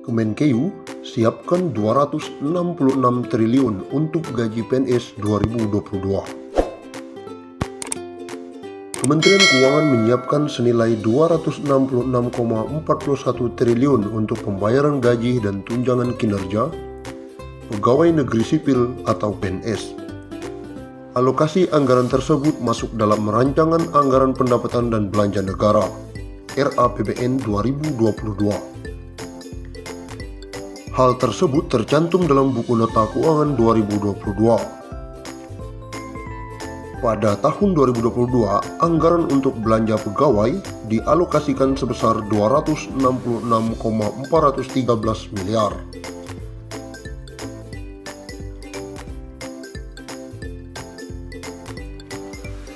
Kemenkeu siapkan 266 triliun untuk gaji PNS 2022. Kementerian Keuangan menyiapkan senilai 266,41 triliun untuk pembayaran gaji dan tunjangan kinerja pegawai negeri sipil atau PNS. Alokasi anggaran tersebut masuk dalam Rancangan Anggaran Pendapatan dan Belanja Negara (RAPBN) 2022. Hal tersebut tercantum dalam buku nota keuangan 2022. Pada tahun 2022, anggaran untuk belanja pegawai dialokasikan sebesar 266,413 miliar.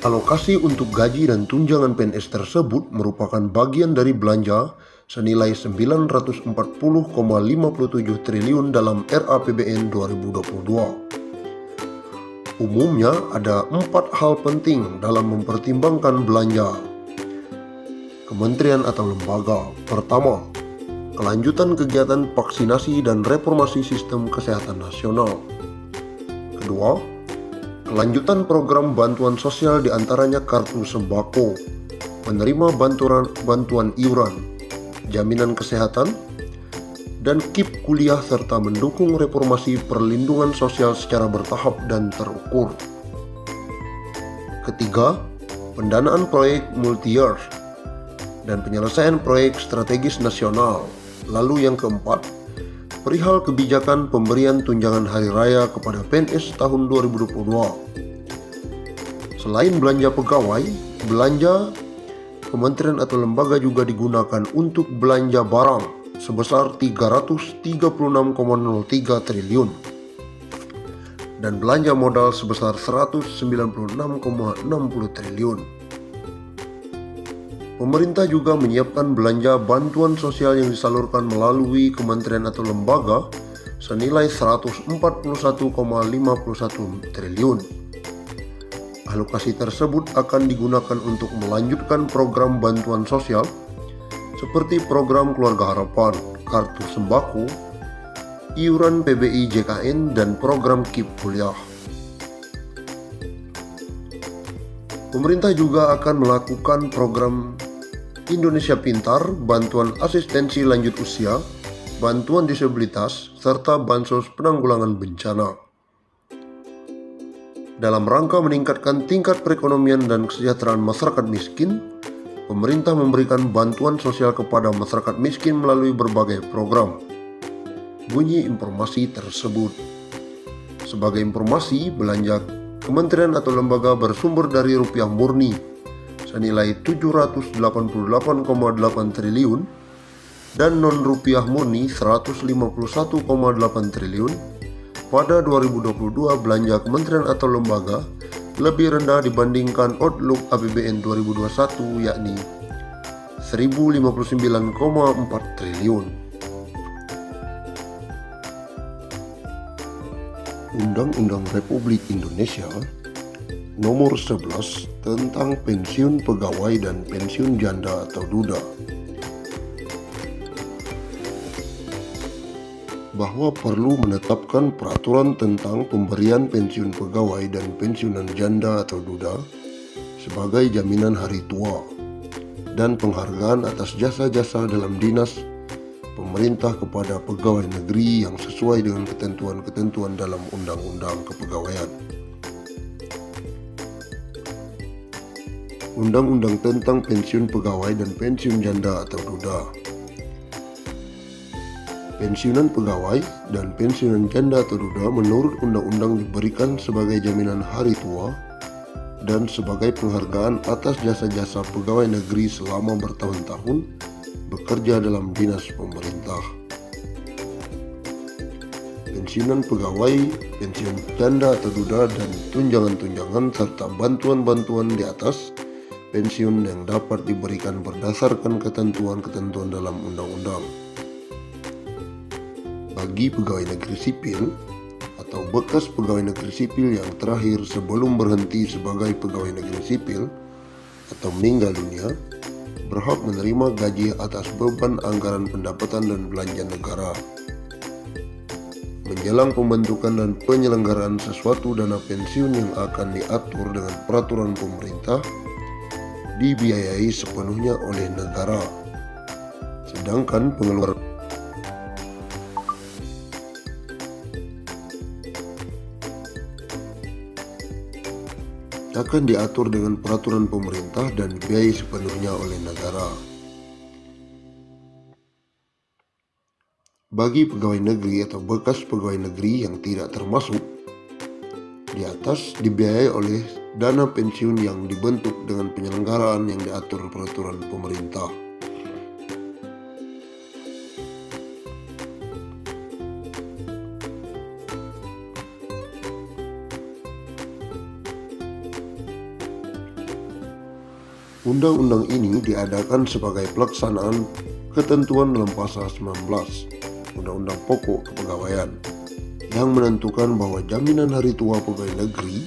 Alokasi untuk gaji dan tunjangan PNS tersebut merupakan bagian dari belanja senilai 940,57 triliun dalam RAPBN 2022. Umumnya ada 4 hal penting dalam mempertimbangkan belanja kementerian atau lembaga. Pertama, kelanjutan kegiatan vaksinasi dan reformasi sistem kesehatan nasional. Kedua, kelanjutan program bantuan sosial diantaranya kartu sembako, menerima bantuan iuran, jaminan kesehatan, dan KIP kuliah serta mendukung reformasi perlindungan sosial secara bertahap dan terukur. Ketiga, pendanaan proyek multi-year dan penyelesaian proyek strategis nasional. Lalu yang keempat, perihal kebijakan pemberian tunjangan hari raya kepada PNS tahun 2022. Selain belanja pegawai, belanja kementerian atau lembaga juga digunakan untuk belanja barang sebesar 336,03 triliun dan belanja modal sebesar 196,60 triliun. Pemerintah juga menyiapkan belanja bantuan sosial yang disalurkan melalui kementerian atau lembaga senilai 141,51 triliun. Alokasi tersebut akan digunakan untuk melanjutkan program bantuan sosial seperti program Keluarga Harapan, kartu sembako, iuran PBI JKN, dan program KIP kuliah. Pemerintah juga akan melakukan program Indonesia Pintar, bantuan asistensi lanjut usia, bantuan disabilitas, serta bansos penanggulangan bencana. Dalam rangka meningkatkan tingkat perekonomian dan kesejahteraan masyarakat miskin, pemerintah memberikan bantuan sosial kepada masyarakat miskin melalui berbagai program. Bunyi informasi tersebut. Sebagai informasi, belanja kementerian atau lembaga bersumber dari rupiah murni senilai 788,8 triliun dan non-rupiah murni 151,8 triliun. Pada 2022, belanja kementerian atau lembaga lebih rendah dibandingkan outlook APBN 2021 yakni 1059,4 triliun. Undang-Undang Republik Indonesia Nomor 11 tentang pensiun pegawai dan pensiun janda atau duda, bahwa perlu menetapkan peraturan tentang pemberian pensiun pegawai dan pensiunan janda atau duda sebagai jaminan hari tua dan penghargaan atas jasa-jasa dalam dinas pemerintah kepada pegawai negeri yang sesuai dengan ketentuan-ketentuan dalam Undang-Undang Kepegawaian. Undang-Undang tentang pensiun pegawai dan pensiun janda atau duda. Pensiunan pegawai dan pensiunan janda atau duda menurut undang-undang diberikan sebagai jaminan hari tua dan sebagai penghargaan atas jasa-jasa pegawai negeri selama bertahun-tahun bekerja dalam dinas pemerintah. Pensiunan pegawai, pensiun janda atau duda, dan tunjangan-tunjangan serta bantuan-bantuan di atas pensiun yang dapat diberikan berdasarkan ketentuan-ketentuan dalam undang-undang. Bagi pegawai negeri sipil atau bekas pegawai negeri sipil yang terakhir sebelum berhenti sebagai pegawai negeri sipil atau meninggal dunia, berhak menerima gaji atas beban anggaran pendapatan dan belanja negara. Menjelang pembentukan dan penyelenggaraan sesuatu dana pensiun yang akan diatur dengan peraturan pemerintah, dibiayai sepenuhnya oleh negara. Sedangkan pengeluaran akan diatur dengan peraturan pemerintah dan dibiayai sepenuhnya oleh negara. Bagi pegawai negeri atau bekas pegawai negeri yang tidak termasuk di atas, dibiayai oleh dana pensiun yang dibentuk dengan penyelenggaraan yang diatur peraturan pemerintah. Undang-undang ini diadakan sebagai pelaksanaan ketentuan dalam pasal 19 Undang-Undang Pokok Kepegawaian yang menentukan bahwa jaminan hari tua pegawai negeri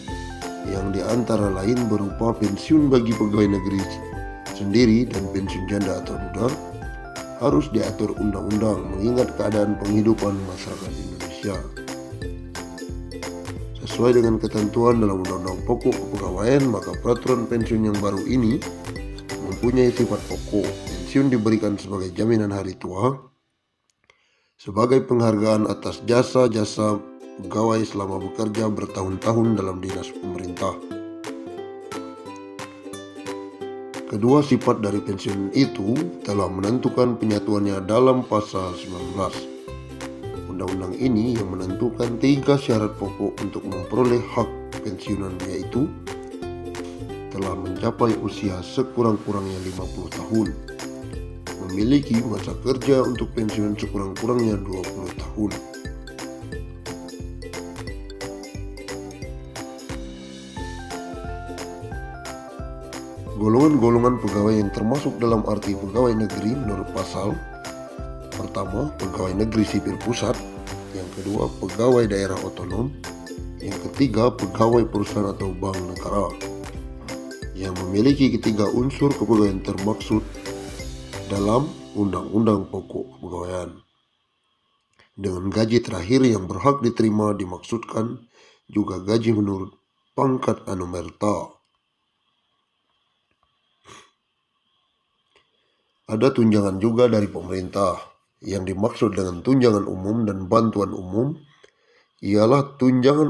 yang diantara lain berupa pensiun bagi pegawai negeri sendiri dan pensiun janda atau duda harus diatur undang-undang mengingat keadaan penghidupan masyarakat Indonesia. Sesuai dengan ketentuan dalam Undang-Undang Pokok Kepegawaian, maka peraturan pensiun yang baru ini mempunyai sifat pokok. Pensiun diberikan sebagai jaminan hari tua, sebagai penghargaan atas jasa-jasa pegawai selama bekerja bertahun-tahun dalam dinas pemerintah. Kedua sifat dari pensiun itu telah menentukan penyatuannya dalam pasal 19 Undang-undang ini yang menentukan 3 syarat pokok untuk memperoleh hak pensiunan, yaitu telah mencapai usia sekurang-kurangnya 50 tahun, memiliki masa kerja untuk pensiun sekurang-kurangnya 20 tahun, golongan-golongan pegawai yang termasuk dalam arti pegawai negeri menurut pasal pertama, pegawai negeri sipil pusat, yang kedua, pegawai daerah otonom, yang ketiga, pegawai perusahaan atau bank negara, yang memiliki ketiga unsur kepegawaian termaksud dalam Undang-Undang Pokok Kepegawaian. Dengan gaji terakhir yang berhak diterima dimaksudkan juga gaji menurut pangkat anumerta. Ada tunjangan juga dari pemerintah. Yang dimaksud dengan tunjangan umum dan bantuan umum ialah tunjangan